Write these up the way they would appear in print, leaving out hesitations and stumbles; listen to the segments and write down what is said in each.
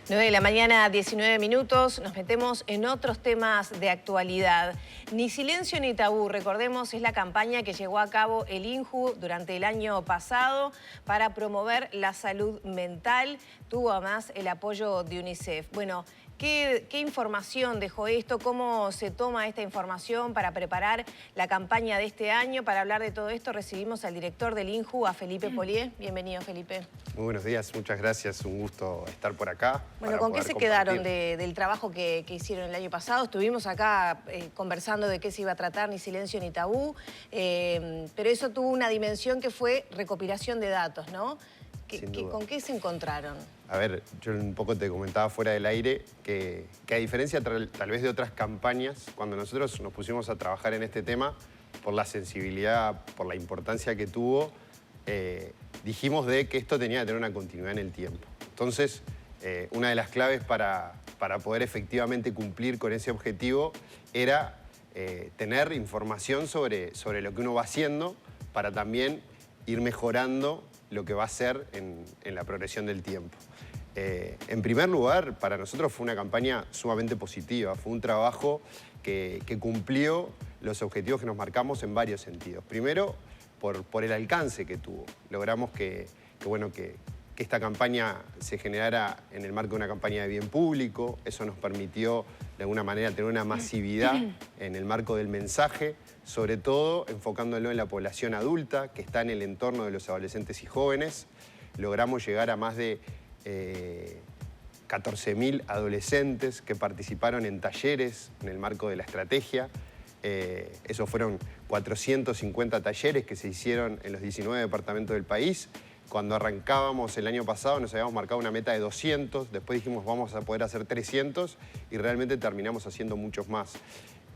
9 de la mañana, 19 minutos. Nos metemos en otros temas de actualidad. Ni silencio ni tabú, recordemos, es la campaña que llevó a cabo el INJU durante el año pasado para promover la salud mental. Tuvo además el apoyo de UNICEF. Bueno, ¿qué información dejó esto? ¿Cómo se toma esta información para preparar la campaña de este año? Para hablar de todo esto recibimos al director del INJU, a Felipe Polié. Bienvenido, Felipe. Muy buenos días, muchas gracias, un gusto estar por acá. Bueno, ¿con qué se quedaron del trabajo que hicieron el año pasado? Estuvimos acá conversando de qué se iba a tratar, ni silencio ni tabú, pero eso tuvo una dimensión que fue recopilación de datos, ¿no? ¿Con qué se encontraron? A ver, yo un poco te comentaba fuera del aire que a diferencia tal vez de otras campañas, cuando nosotros nos pusimos a trabajar en este tema, por la sensibilidad, por la importancia que tuvo, dijimos que esto tenía que tener una continuidad en el tiempo. Entonces, una de las claves para poder efectivamente cumplir con ese objetivo era tener información sobre lo que uno va haciendo para también ir mejorando lo que va a ser en la progresión del tiempo. En primer lugar, para nosotros fue una campaña sumamente positiva, fue un trabajo que cumplió los objetivos que nos marcamos en varios sentidos. Primero, por el alcance que tuvo. Logramos que esta campaña se generara en el marco de una campaña de bien público. Eso nos permitió, de alguna manera, tener una masividad en el marco del mensaje, sobre todo enfocándolo en la población adulta, que está en el entorno de los adolescentes y jóvenes. Logramos llegar a más de 14.000 adolescentes que participaron en talleres en el marco de la estrategia. Esos fueron 450 talleres que se hicieron en los 19 departamentos del país. Cuando arrancábamos el año pasado nos habíamos marcado una meta de 200, después dijimos vamos a poder hacer 300 y realmente terminamos haciendo muchos más.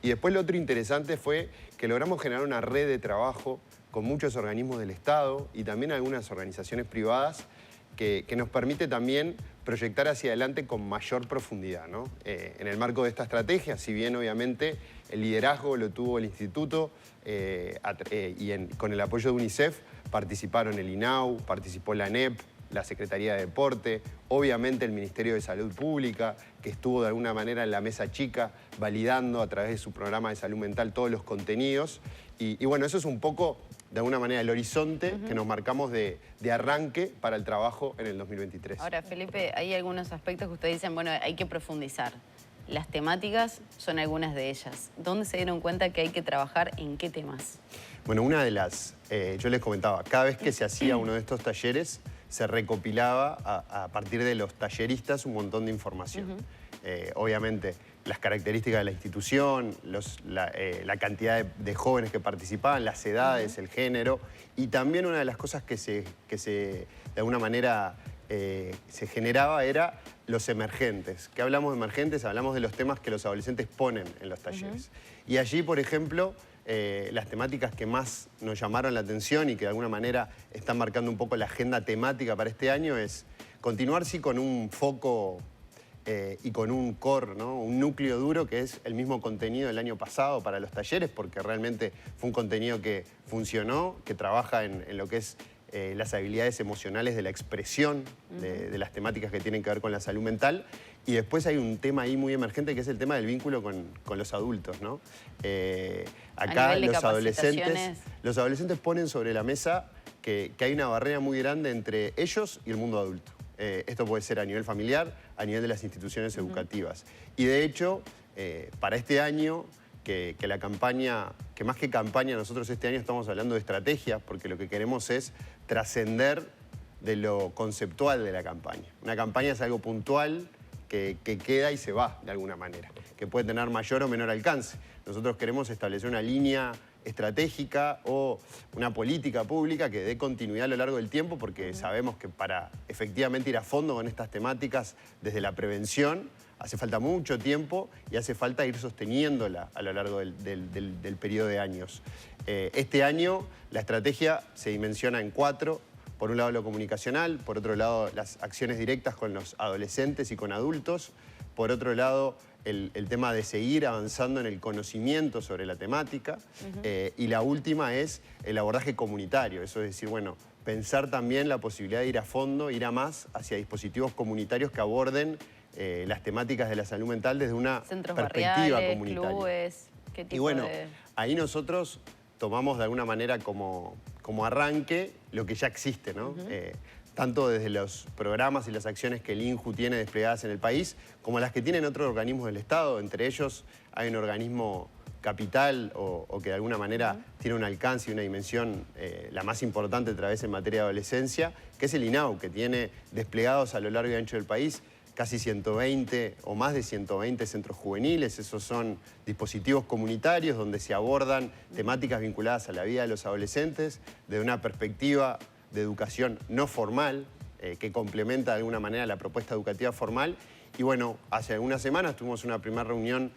Y después lo otro interesante fue que logramos generar una red de trabajo con muchos organismos del Estado y también algunas organizaciones privadas que nos permite también proyectar hacia adelante con mayor profundidad, ¿no? En el marco de esta estrategia, si bien obviamente el liderazgo lo tuvo el Instituto con el apoyo de UNICEF, participaron el INAU, participó la ANEP, la Secretaría de Deporte, obviamente el Ministerio de Salud Pública, que estuvo de alguna manera en la mesa chica validando a través de su programa de salud mental todos los contenidos. Y bueno, eso es un poco, de alguna manera, el horizonte que nos marcamos de arranque para el trabajo en el 2023. Ahora, Felipe, hay algunos aspectos que ustedes dicen, bueno, hay que profundizar. Las temáticas son algunas de ellas. ¿Dónde se dieron cuenta que hay que trabajar en qué temas? Bueno, una de las, yo les comentaba, cada vez que se hacía uno de estos talleres, se recopilaba a partir de los talleristas un montón de información. Obviamente, las características de la institución, la cantidad de jóvenes que participaban, las edades, el género, y también una de las cosas que de alguna manera se generaba era los emergentes. ¿Qué hablamos de emergentes? Hablamos de los temas que los adolescentes ponen en los talleres. Y allí, por ejemplo, las temáticas que más nos llamaron la atención y que de alguna manera están marcando un poco la agenda temática para este año es continuar sí con un foco y con un core, ¿no? Un núcleo duro que es el mismo contenido del año pasado para los talleres, porque realmente fue un contenido que funcionó, que trabaja en lo que es las habilidades emocionales de la expresión de las temáticas que tienen que ver con la salud mental. Y después hay un tema ahí muy emergente que es el tema del vínculo con los adultos, ¿no? Acá los adolescentes ponen sobre la mesa que hay una barrera muy grande entre ellos y el mundo adulto. Esto puede ser a nivel familiar, a nivel de las instituciones educativas. Y de hecho, para este año, que la campaña, que más que campaña, nosotros este año estamos hablando de estrategia, porque lo que queremos es trascender de lo conceptual de la campaña. Una campaña es algo puntual que queda y se va de alguna manera, que puede tener mayor o menor alcance. Nosotros queremos establecer una línea estratégica o una política pública que dé continuidad a lo largo del tiempo, porque sabemos que para efectivamente ir a fondo con estas temáticas desde la prevención hace falta mucho tiempo y hace falta ir sosteniéndola a lo largo del periodo de años. Este año la estrategia se dimensiona en 4. Por un lado lo comunicacional, por otro lado las acciones directas con los adolescentes y con adultos, por otro lado el tema de seguir avanzando en el conocimiento sobre la temática y la última es el abordaje comunitario, eso es decir, bueno, pensar también la posibilidad de ir a fondo, ir a más hacia dispositivos comunitarios que aborden las temáticas de la salud mental desde una Centros perspectiva barriales, comunitaria. clubes, ¿qué tipo Y bueno, de...? ahí nosotros tomamos de alguna manera como arranque lo que ya existe, ¿no? Tanto desde los programas y las acciones que el INJU tiene desplegadas en el país, como las que tienen otros organismos del Estado. Entre ellos hay un organismo capital o que de alguna manera tiene un alcance y una dimensión la más importante otra vez en materia de adolescencia, que es el INAU, que tiene desplegados a lo largo y ancho del país casi 120 o más de 120 centros juveniles. Esos son dispositivos comunitarios donde se abordan temáticas vinculadas a la vida de los adolescentes desde una perspectiva de educación no formal, que complementa de alguna manera la propuesta educativa formal. Y bueno, hace algunas semanas tuvimos una primera reunión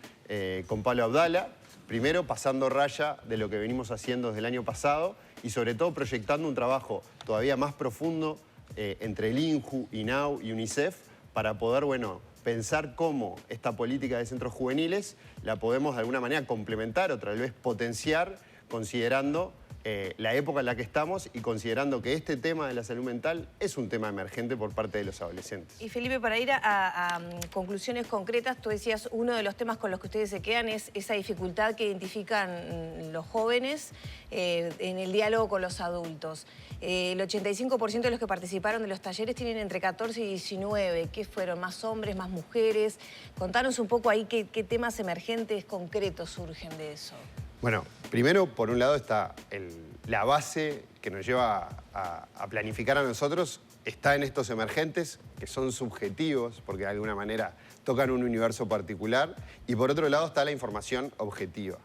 con Pablo Abdala, primero pasando raya de lo que venimos haciendo desde el año pasado y sobre todo proyectando un trabajo todavía más profundo entre el INJU, INAU y UNICEF para poder, bueno, pensar cómo esta política de centros juveniles la podemos de alguna manera complementar o tal vez potenciar considerando la época en la que estamos y considerando que este tema de la salud mental es un tema emergente por parte de los adolescentes. Y Felipe, para ir a conclusiones concretas, tú decías uno de los temas con los que ustedes se quedan es esa dificultad que identifican los jóvenes en el diálogo con los adultos. El 85% de los que participaron de los talleres tienen entre 14 y 19. ¿Qué fueron? ¿Más hombres, más mujeres? Contanos un poco ahí qué temas emergentes concretos surgen de eso. Bueno, primero, por un lado, está la base que nos lleva a planificar a nosotros, está en estos emergentes, que son subjetivos, porque de alguna manera tocan un universo particular, y por otro lado está la información objetiva.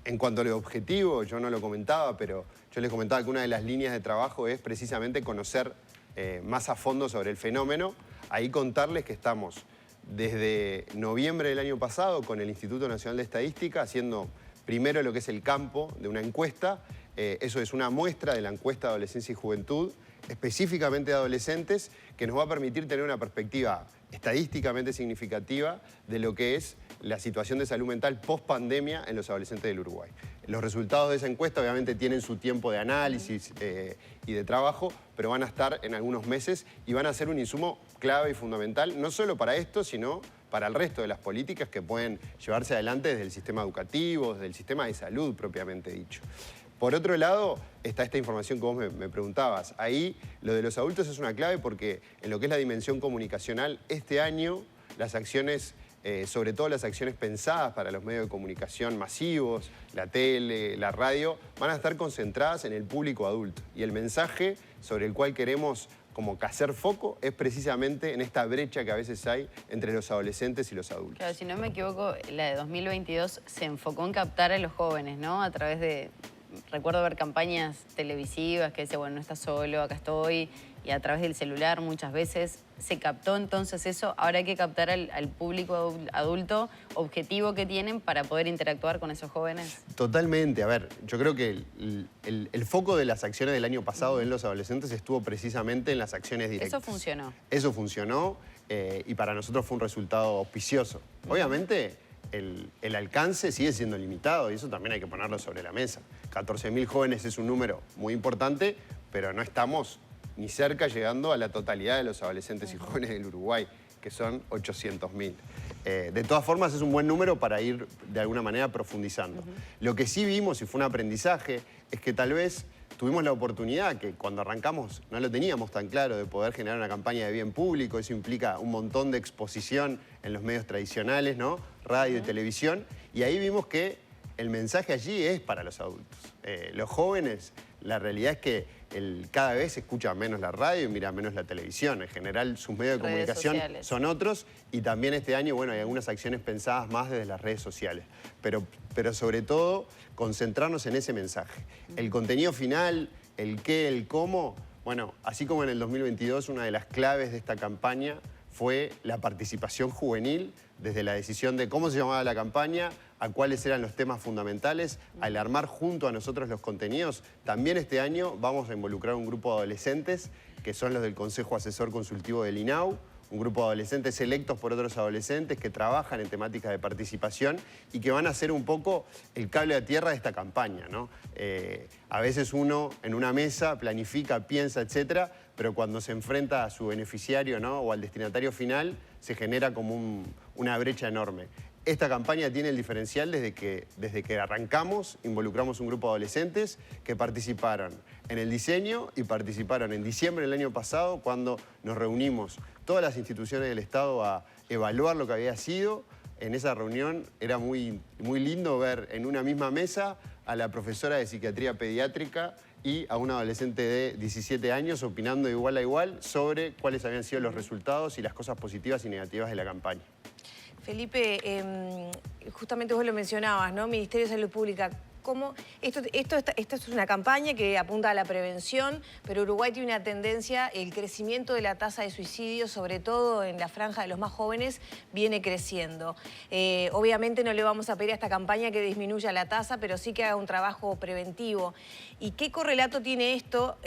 En cuanto a lo objetivo, yo no lo comentaba, pero yo les comentaba que una de las líneas de trabajo es precisamente conocer más a fondo sobre el fenómeno. Ahí contarles que estamos desde noviembre del año pasado con el Instituto Nacional de Estadística haciendo primero lo que es el campo de una encuesta. Eso es una muestra de la encuesta de adolescencia y juventud, específicamente de adolescentes, que nos va a permitir tener una perspectiva estadísticamente significativa de lo que es la situación de salud mental post-pandemia en los adolescentes del Uruguay. Los resultados de esa encuesta obviamente tienen su tiempo de análisis y de trabajo, pero van a estar en algunos meses y van a ser un insumo clave y fundamental, no solo para esto, sino para el resto de las políticas que pueden llevarse adelante desde el sistema educativo, desde el sistema de salud propiamente dicho. Por otro lado, está esta información que vos me preguntabas. Ahí lo de los adultos es una clave porque en lo que es la dimensión comunicacional, este año las acciones, sobre todo las acciones pensadas para los medios de comunicación masivos, la tele, la radio, van a estar concentradas en el público adulto. Y el mensaje sobre el cual queremos como que hacer foco es precisamente en esta brecha que a veces hay entre los adolescentes y los adultos. Claro, si no me equivoco, la de 2022 se enfocó en captar a los jóvenes, ¿no? A través de... Recuerdo ver campañas televisivas que decían, bueno, no estás solo, acá estoy, y a través del celular muchas veces se captó entonces eso. Ahora hay que captar al público adulto objetivo que tienen para poder interactuar con esos jóvenes. Totalmente. A ver, yo creo que el foco de las acciones del año pasado en los adolescentes estuvo precisamente en las acciones directas. Eso funcionó. Eso funcionó y para nosotros fue un resultado auspicioso. Obviamente, el alcance sigue siendo limitado y eso también hay que ponerlo sobre la mesa. 14.000 jóvenes es un número muy importante, pero no estamos ni cerca llegando a la totalidad de los adolescentes y jóvenes del Uruguay, que son 800.000. De todas formas, es un buen número para ir de alguna manera profundizando. Lo que sí vimos, y fue un aprendizaje, es que tal vez tuvimos la oportunidad, que cuando arrancamos no lo teníamos tan claro, de poder generar una campaña de bien público. Eso implica un montón de exposición en los medios tradicionales, ¿no? Radio y televisión. Y ahí vimos que el mensaje allí es para los adultos. Los jóvenes, la realidad es que cada vez escuchan menos la radio y miran menos la televisión. En general, sus medios de comunicación sociales son otros y también este año, bueno, hay algunas acciones pensadas más desde las redes sociales. Pero sobre todo, concentrarnos en ese mensaje. El contenido final, el qué, el cómo, bueno, así como en el 2022, una de las claves de esta campaña fue la participación juvenil, desde la decisión de cómo se llamaba la campaña, a cuáles eran los temas fundamentales, al armar junto a nosotros los contenidos. También este año vamos a involucrar un grupo de adolescentes, que son los del Consejo Asesor Consultivo del INAU, un grupo de adolescentes electos por otros adolescentes que trabajan en temáticas de participación y que van a ser un poco el cable a tierra de esta campaña, ¿no? A veces uno en una mesa planifica, piensa, etcétera, pero cuando se enfrenta a su beneficiario, ¿no?, o al destinatario final, se genera como una brecha enorme. Esta campaña tiene el diferencial desde que arrancamos, involucramos un grupo de adolescentes que participaron en el diseño y participaron en diciembre del año pasado cuando nos reunimos todas las instituciones del Estado a evaluar lo que había sido. En esa reunión era muy lindo ver en una misma mesa a la profesora de psiquiatría pediátrica y a un adolescente de 17 años opinando de igual a igual sobre cuáles habían sido los resultados y las cosas positivas y negativas de la campaña. Felipe, justamente vos lo mencionabas, ¿no? Ministerio de Salud Pública. ¿Cómo? Esto es una campaña que apunta a la prevención, pero Uruguay tiene una tendencia, el crecimiento de la tasa de suicidio, sobre todo en la franja de los más jóvenes, viene creciendo. Obviamente no le vamos a pedir a esta campaña que disminuya la tasa, pero sí que haga un trabajo preventivo. ¿Y qué correlato tiene esto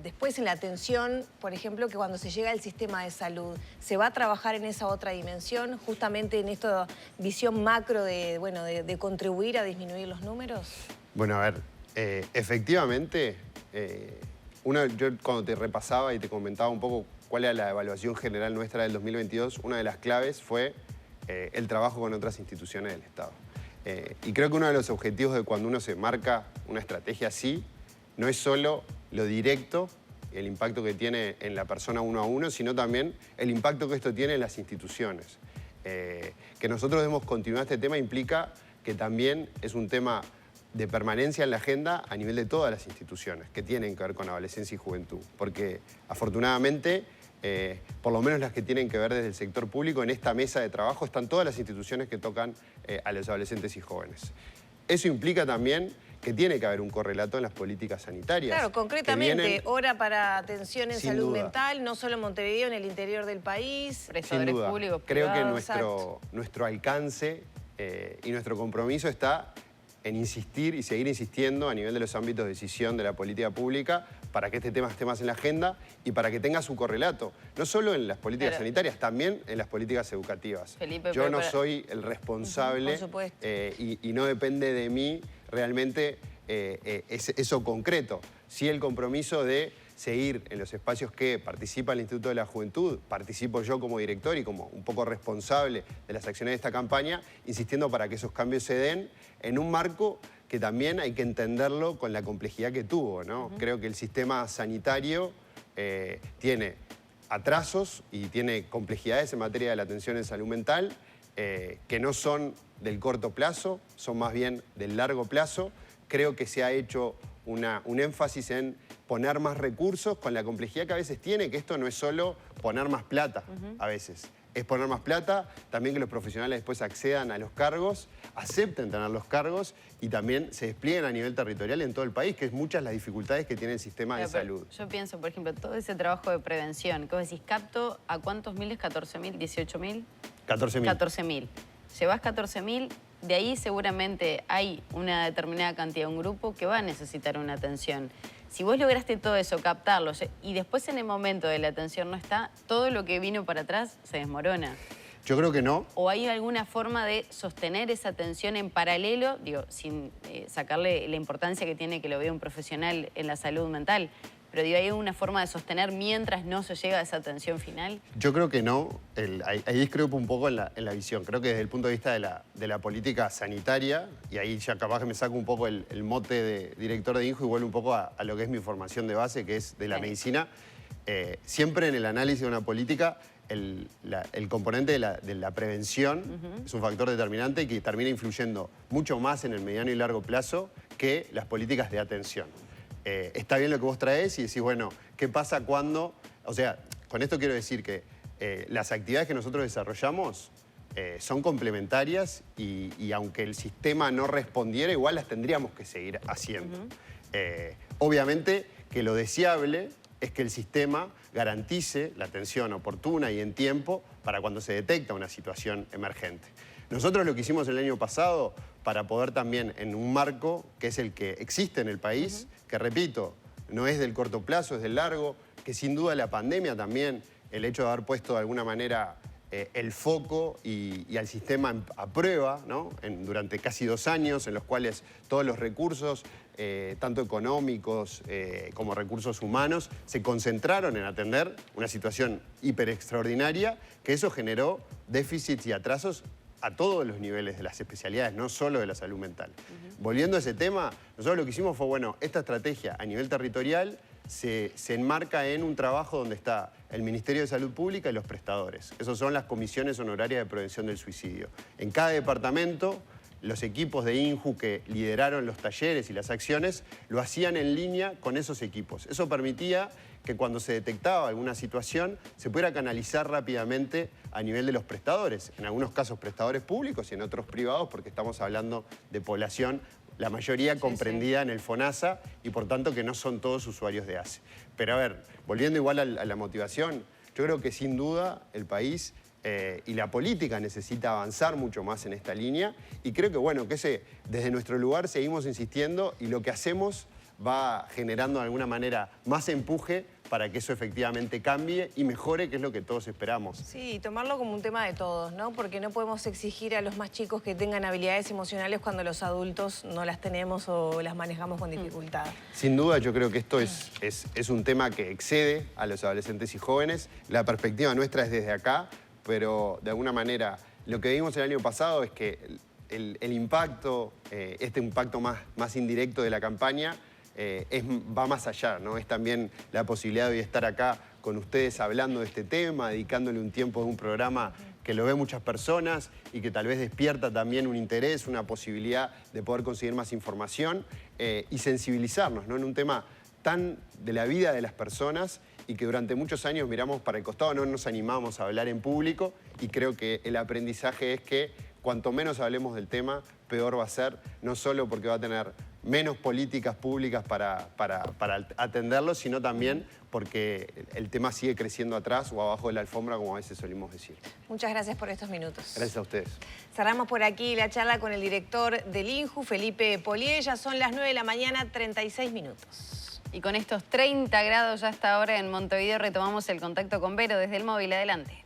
después en la atención, por ejemplo, que cuando se llega al sistema de salud? ¿Se va a trabajar en esa otra dimensión, justamente en esta visión macro de contribuir a disminuir los números? Bueno, a ver, efectivamente, yo cuando te repasaba y te comentaba un poco cuál era la evaluación general nuestra del 2022, una de las claves fue el trabajo con otras instituciones del Estado. Y creo que uno de los objetivos de cuando uno se marca una estrategia así, no es solo lo directo, el impacto que tiene en la persona uno a uno, sino también el impacto que esto tiene en las instituciones. Que nosotros debemos continuar este tema implica que también es un tema de permanencia en la agenda a nivel de todas las instituciones que tienen que ver con adolescencia y juventud. Porque afortunadamente, por lo menos las que tienen que ver desde el sector público, en esta mesa de trabajo están todas las instituciones que tocan a los adolescentes y jóvenes. Eso implica también que tiene que haber un correlato en las políticas sanitarias. Claro, concretamente, hora para atención en salud mental, no solo en Montevideo, en el interior del país. Prestadores públicos, creo que privados. nuestro alcance y nuestro compromiso está en insistir y seguir insistiendo a nivel de los ámbitos de decisión de la política pública para que este tema esté más en la agenda y para que tenga su correlato, no solo en las políticas sanitarias, también en las políticas educativas. Felipe, yo no soy el responsable y no depende de mí realmente eso concreto. Sí el compromiso de seguir en los espacios que participa el Instituto de la Juventud, participo yo como director y como un poco responsable de las acciones de esta campaña, insistiendo para que esos cambios se den en un marco que también hay que entenderlo con la complejidad que tuvo, ¿no? Creo que el sistema sanitario tiene atrasos y tiene complejidades en materia de la atención en salud mental que no son del corto plazo, son más bien del largo plazo. Creo que se ha hecho un énfasis en poner más recursos con la complejidad que a veces tiene, que esto no es solo poner más plata a veces. Es poner más plata, también que los profesionales después accedan a los cargos, acepten tener los cargos y también se desplieguen a nivel territorial en todo el país, que es muchas las dificultades que tiene el sistema de salud. Yo pienso, por ejemplo, todo ese trabajo de prevención, que vos decís, capto a cuántos miles, 14.000, 18.000. 14.000. 14.000. Llevas 14.000, de ahí seguramente hay una determinada cantidad, un grupo que va a necesitar una atención. Si vos lograste todo eso, captarlo, y después en el momento de la atención no está, todo lo que vino para atrás se desmorona. Yo creo que no. ¿O hay alguna forma de sostener esa atención en paralelo, digo, sin sacarle la importancia que tiene que lo vea un profesional en la salud mental? Pero digo, ¿hay una forma de sostener mientras no se llega a esa atención final? Yo creo que no. Ahí discrepo un poco en la visión. Creo que desde el punto de vista de la política sanitaria, y ahí ya capaz que me saco un poco el mote de director de INJU y vuelvo un poco a lo que es mi formación de base, que es de la medicina. Siempre en el análisis de una política, el componente de la prevención es un factor determinante que termina influyendo mucho más en el mediano y largo plazo que las políticas de atención. Está bien lo que vos traés y decís, bueno, ¿qué pasa cuando...? O sea, con esto quiero decir que las actividades que nosotros desarrollamos son complementarias y aunque el sistema no respondiera, igual las tendríamos que seguir haciendo. Obviamente que lo deseable es que el sistema garantice la atención oportuna y en tiempo para cuando se detecta una situación emergente. Nosotros lo que hicimos el año pasado para poder también en un marco que es el que existe en el país, que repito, no es del corto plazo, es del largo, que sin duda la pandemia también el hecho de haber puesto de alguna manera el foco y al sistema a prueba, ¿no? Durante casi 2 años, en los cuales todos los recursos, tanto económicos como recursos humanos, se concentraron en atender una situación hiper extraordinaria, que eso generó déficits y atrasos a todos los niveles de las especialidades, no solo de la salud mental. Volviendo a ese tema, nosotros lo que hicimos fue, bueno, esta estrategia a nivel territorial se enmarca en un trabajo donde está el Ministerio de Salud Pública y los prestadores. Esas son las comisiones honorarias de prevención del suicidio. En cada departamento, los equipos de INJU que lideraron los talleres y las acciones lo hacían en línea con esos equipos. Eso permitía que cuando se detectaba alguna situación se pudiera canalizar rápidamente a nivel de los prestadores. En algunos casos prestadores públicos y en otros privados, porque estamos hablando de población, la mayoría comprendida en el FONASA y por tanto que no son todos usuarios de ACE. Pero a ver, volviendo igual a la motivación, yo creo que sin duda el país y la política necesita avanzar mucho más en esta línea y creo que bueno, que desde nuestro lugar seguimos insistiendo y lo que hacemos va generando de alguna manera más empuje para que eso efectivamente cambie y mejore, que es lo que todos esperamos. Sí, y tomarlo como un tema de todos, ¿no? Porque no podemos exigir a los más chicos que tengan habilidades emocionales cuando los adultos no las tenemos o las manejamos con dificultad. Sin duda, yo creo que esto es un tema que excede a los adolescentes y jóvenes. La perspectiva nuestra es desde acá, pero de alguna manera lo que vimos el año pasado es que el impacto, este impacto más indirecto de la campaña, va más allá, ¿no? Es también la posibilidad de hoy estar acá con ustedes hablando de este tema, dedicándole un tiempo de un programa que lo ven muchas personas y que tal vez despierta también un interés, una posibilidad de poder conseguir más información y sensibilizarnos, ¿no? En un tema tan de la vida de las personas y que durante muchos años miramos para el costado, no nos animamos a hablar en público y creo que el aprendizaje es que cuanto menos hablemos del tema, peor va a ser, no solo porque va a tener menos políticas públicas para atenderlo, sino también porque el tema sigue creciendo atrás o abajo de la alfombra, como a veces solimos decir. Muchas gracias por estos minutos. Gracias a ustedes. Cerramos por aquí la charla con el director del INJU, Felipe Polié. Ya son las 9 de la mañana, 36 minutos. Y con estos 30 grados ya hasta ahora en Montevideo retomamos el contacto con Vero desde el móvil. Adelante.